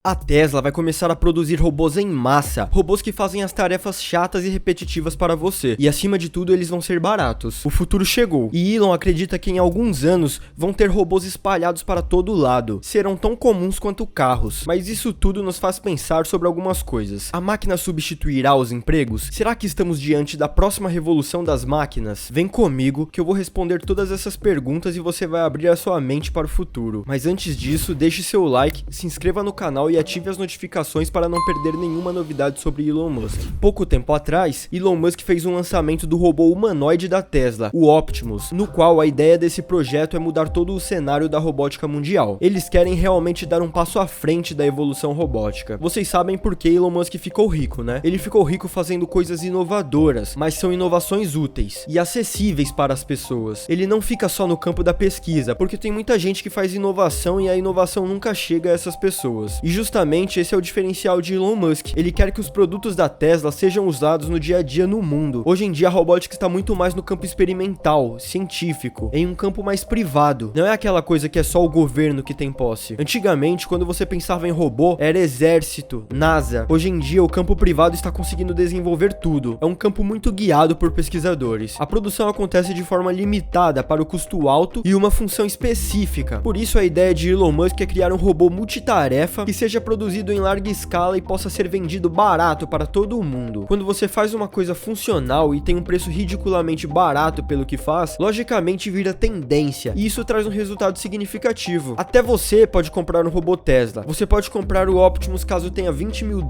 A Tesla vai começar a produzir robôs em massa, robôs que fazem as tarefas chatas e repetitivas para você, e acima de tudo eles vão ser baratos. O futuro chegou, e Elon acredita que em alguns anos vão ter robôs espalhados para todo lado, serão tão comuns quanto carros, mas isso tudo nos faz pensar sobre algumas coisas. A máquina substituirá os empregos? Será que estamos diante da próxima revolução das máquinas? Vem comigo que eu vou responder todas essas perguntas e você vai abrir a sua mente para o futuro. Mas antes disso, deixe seu like, se inscreva no canal e ative as notificações para não perder nenhuma novidade sobre Elon Musk. Pouco tempo atrás, Elon Musk fez um lançamento do robô humanoide da Tesla, o Optimus, no qual a ideia desse projeto é mudar todo o cenário da robótica mundial. Eles querem realmente dar um passo à frente da evolução robótica. Vocês sabem por que Elon Musk ficou rico, né? Ele ficou rico fazendo coisas inovadoras, mas são inovações úteis e acessíveis para as pessoas. Ele não fica só no campo da pesquisa, porque tem muita gente que faz inovação e a inovação nunca chega a essas pessoas. E justamente esse é o diferencial de Elon Musk. Ele quer que os produtos da Tesla sejam usados no dia a dia no mundo. Hoje em dia a robótica está muito mais no campo experimental, científico, em um campo mais privado. Não é aquela coisa que é só o governo que tem posse. Antigamente, quando você pensava em robô, era exército, NASA. Hoje em dia o campo privado está conseguindo desenvolver tudo. É um campo muito guiado por pesquisadores. A produção acontece de forma limitada para o custo alto e uma função específica. Por isso a ideia de Elon Musk é criar um robô multitarefa que seja produzido em larga escala e possa ser vendido barato para todo o mundo. Quando você faz uma coisa funcional e tem um preço ridiculamente barato pelo que faz, logicamente vira tendência, e isso traz um resultado significativo. Até você pode comprar um robô Tesla. Você pode comprar o Optimus caso tenha $20 mil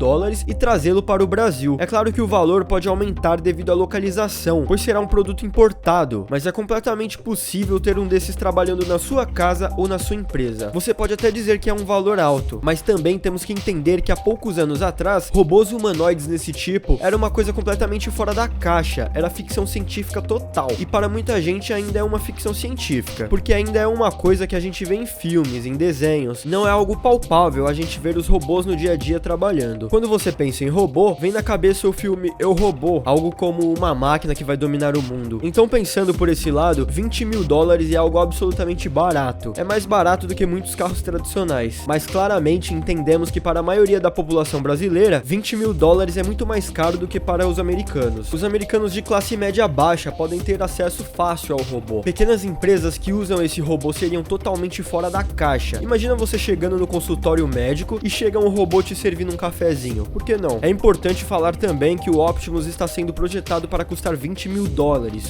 e trazê-lo para o Brasil. É claro que o valor pode aumentar devido à localização, pois será um produto importado, mas é completamente possível ter um desses trabalhando na sua casa ou na sua empresa. Você pode até dizer que é um valor alto, mas também temos que entender que há poucos anos atrás, robôs humanoides desse tipo era uma coisa completamente fora da caixa, era ficção científica total, e para muita gente ainda é uma ficção científica, porque ainda é uma coisa que a gente vê em filmes, em desenhos, não é algo palpável a gente ver os robôs no dia a dia trabalhando. Quando você pensa em robô, vem na cabeça o filme Eu, Robô, algo como uma máquina que vai dominar o mundo. Então pensando por esse lado, $20 mil é algo absolutamente barato, é mais barato do que muitos carros tradicionais, mas claramente entendemos que para a maioria da população brasileira, $20 mil é muito mais caro do que para os americanos. Os americanos de classe média baixa podem ter acesso fácil ao robô. Pequenas empresas que usam esse robô seriam totalmente fora da caixa. Imagina você chegando no consultório médico e chega um robô te servindo um cafezinho. Por que não? É importante falar também que o Optimus está sendo projetado para custar $20 mil,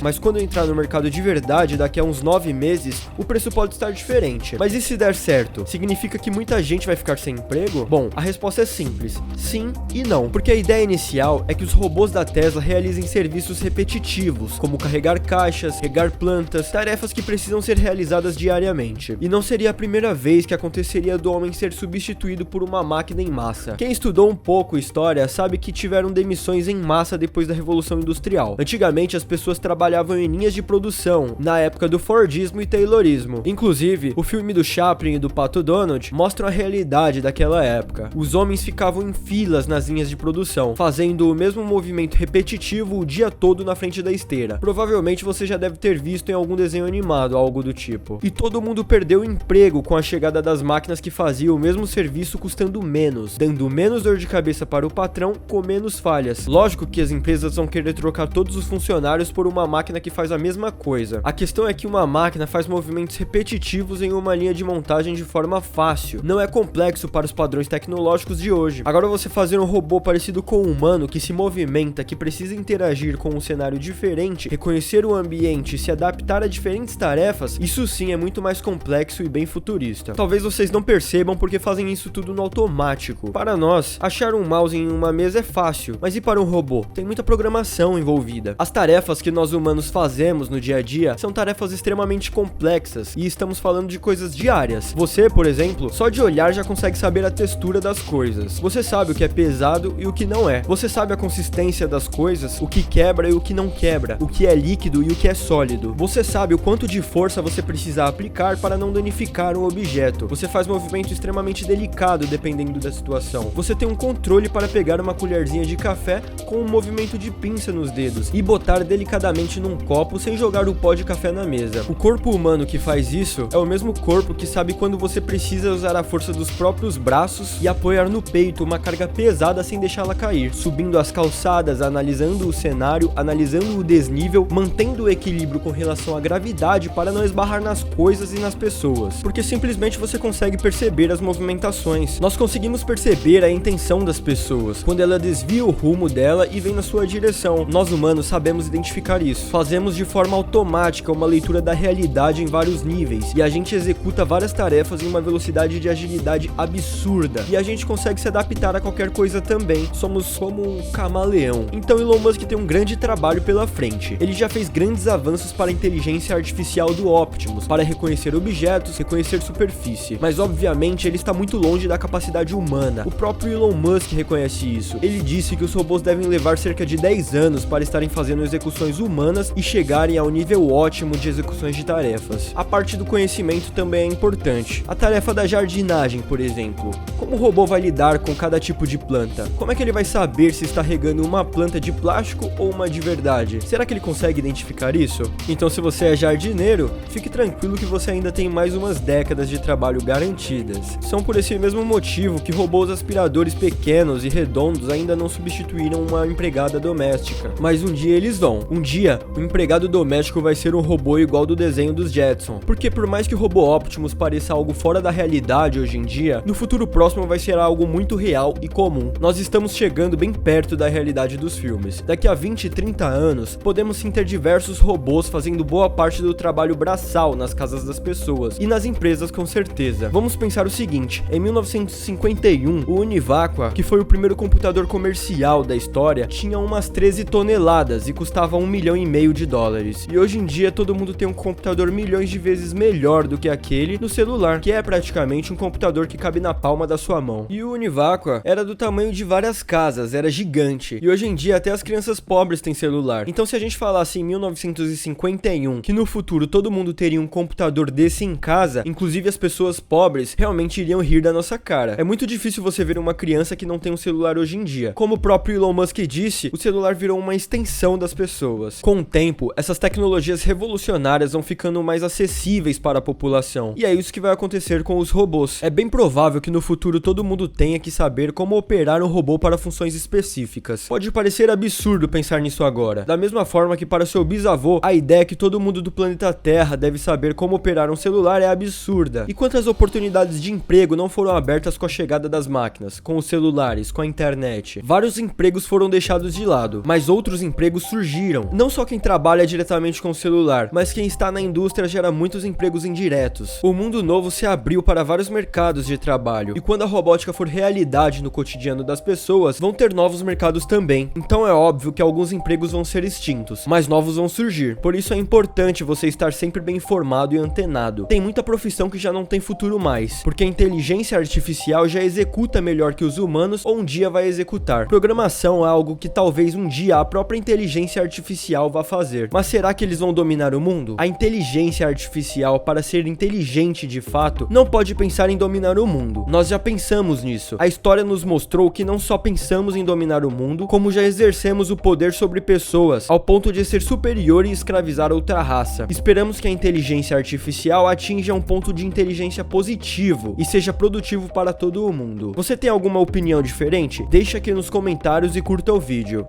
mas quando entrar no mercado de verdade, daqui a uns 9 meses, o preço pode estar diferente. Mas e se der certo? Significa que muita gente vai ficar sem emprego? Bom, a resposta é simples, sim e não, porque a ideia inicial é que os robôs da Tesla realizem serviços repetitivos, como carregar caixas, regar plantas, tarefas que precisam ser realizadas diariamente. E não seria a primeira vez que aconteceria do homem ser substituído por uma máquina em massa. Quem estudou um pouco história sabe que tiveram demissões em massa depois da Revolução Industrial. Antigamente as pessoas trabalhavam em linhas de produção, na época do Fordismo e Taylorismo. Inclusive, o filme do Chaplin e do Pato Donald mostram a realidade daquela época. Os homens ficavam em filas nas linhas de produção, fazendo o mesmo movimento repetitivo o dia todo na frente da esteira. Provavelmente você já deve ter visto em algum desenho animado algo do tipo. E todo mundo perdeu o emprego com a chegada das máquinas que faziam o mesmo serviço custando menos, dando menos dor de cabeça para o patrão com menos falhas. Lógico que as empresas vão querer trocar todos os funcionários por uma máquina que faz a mesma coisa. A questão é que uma máquina faz movimentos repetitivos em uma linha de montagem de forma fácil. Não é complexo para os padrões tecnológicos de hoje. Agora você fazer um robô parecido com um humano que se movimenta, que precisa interagir com um cenário diferente, reconhecer o ambiente e se adaptar a diferentes tarefas, isso sim é muito mais complexo e bem futurista. Talvez vocês não percebam porque fazem isso tudo no automático. Para nós, achar um mouse em uma mesa é fácil, mas e para um robô? Tem muita programação envolvida. As tarefas que nós humanos fazemos no dia a dia são tarefas extremamente complexas e estamos falando de coisas diárias. Você, por exemplo, só de olhar já consegue saber a textura das coisas. Você sabe o que é pesado e o que não é. Você sabe a consistência das coisas, o que quebra e o que não quebra, o que é líquido e o que é sólido. Você sabe o quanto de força você precisa aplicar para não danificar um objeto. Você faz movimento extremamente delicado dependendo da situação. Você tem um controle para pegar uma colherzinha de café com um movimento de pinça nos dedos e botar delicadamente num copo sem jogar o pó de café na mesa. O corpo humano que faz isso é o mesmo corpo que sabe quando você precisa usar a força dos próprios braços braços e apoiar no peito uma carga pesada sem deixá-la cair, subindo as calçadas, analisando o cenário, analisando o desnível, mantendo o equilíbrio com relação à gravidade para não esbarrar nas coisas e nas pessoas, porque simplesmente você consegue perceber as movimentações. Nós conseguimos perceber a intenção das pessoas, quando ela desvia o rumo dela e vem na sua direção. Nós humanos sabemos identificar isso. Fazemos de forma automática uma leitura da realidade em vários níveis, e a gente executa várias tarefas em uma velocidade de agilidade absurda, e a gente consegue se adaptar a qualquer coisa também. Somos como um camaleão. Então Elon Musk tem um grande trabalho pela frente. Ele já fez grandes avanços para a inteligência artificial do Optimus, para reconhecer objetos, reconhecer superfície, mas obviamente ele está muito longe da capacidade humana. O próprio Elon Musk reconhece isso. Ele disse que os robôs devem levar cerca de 10 anos para estarem fazendo execuções humanas e chegarem ao nível ótimo de execuções de tarefas. A parte do conhecimento também é importante. A tarefa da jardinagem, por exemplo. Como o robô vai lidar com cada tipo de planta? Como é que ele vai saber se está regando uma planta de plástico ou uma de verdade? Será que ele consegue identificar isso? Então, se você é jardineiro, fique tranquilo que você ainda tem mais umas décadas de trabalho garantidas. São por esse mesmo motivo que robôs aspiradores pequenos e redondos ainda não substituíram uma empregada doméstica. Mas um dia eles vão. Um dia, o empregado doméstico vai ser um robô igual do desenho dos Jetson. Porque por mais que o robô Optimus pareça algo fora da realidade hoje em dia, no futuro próximo vai ser algo muito real e comum. Nós estamos chegando bem perto da realidade dos filmes. Daqui a 20 e 30 anos, podemos sim ter diversos robôs fazendo boa parte do trabalho braçal nas casas das pessoas e nas empresas, com certeza. Vamos pensar o seguinte: em 1951, o Univacqua, que foi o primeiro computador comercial da história, tinha umas 13 toneladas e custava $1,5 milhão de dólares. E hoje em dia todo mundo tem um computador milhões de vezes melhor do que aquele no celular, que é praticamente um computador que cabe na palma da sua mão. E o Univacqua era do tamanho de várias casas, era gigante. E hoje em dia até as crianças pobres têm celular. Então se a gente falasse em 1951 que no futuro todo mundo teria um computador desse em casa, inclusive as pessoas pobres, realmente iriam rir da nossa cara. É muito difícil você ver uma criança que não tem um celular hoje em dia. Como o próprio Elon Musk disse, o celular virou uma extensão das pessoas. Com o tempo, essas tecnologias revolucionárias vão ficando mais acessíveis para a população. E é isso que vai acontecer com os robôs. É bem provável que no futuro todo mundo tenha que saber como operar um robô para funções específicas. Pode parecer absurdo pensar nisso agora. Da mesma forma que para seu bisavô, a ideia que todo mundo do planeta Terra deve saber como operar um celular é absurda. E quantas oportunidades de emprego não foram abertas com a chegada das máquinas, com os celulares, com a internet? Vários empregos foram deixados de lado, mas outros empregos surgiram. Não só quem trabalha diretamente com o celular, mas quem está na indústria gera muitos empregos indiretos. O mundo novo se abriu para vários mercados de trabalho, e quando a robótica for realidade no cotidiano das pessoas, vão ter novos mercados também. Então é óbvio que alguns empregos vão ser extintos, mas novos vão surgir. Por isso é importante você estar sempre bem informado e antenado. Tem muita profissão que já não tem futuro mais, porque a inteligência artificial já executa melhor que os humanos ou um dia vai executar. Programação é algo que talvez um dia a própria inteligência artificial vá fazer. Mas será que eles vão dominar o mundo? A inteligência artificial, para ser inteligente de fato, não pode pensar em dominar o mundo. Nós já pensamos nisso. A história nos mostrou que não só pensamos em dominar o mundo, como já exercemos o poder sobre pessoas, ao ponto de ser superior e escravizar outra raça. Esperamos que a inteligência artificial atinja um ponto de inteligência positivo e seja produtivo para todo o mundo. Você tem alguma opinião diferente? Deixa aqui nos comentários e curta o vídeo.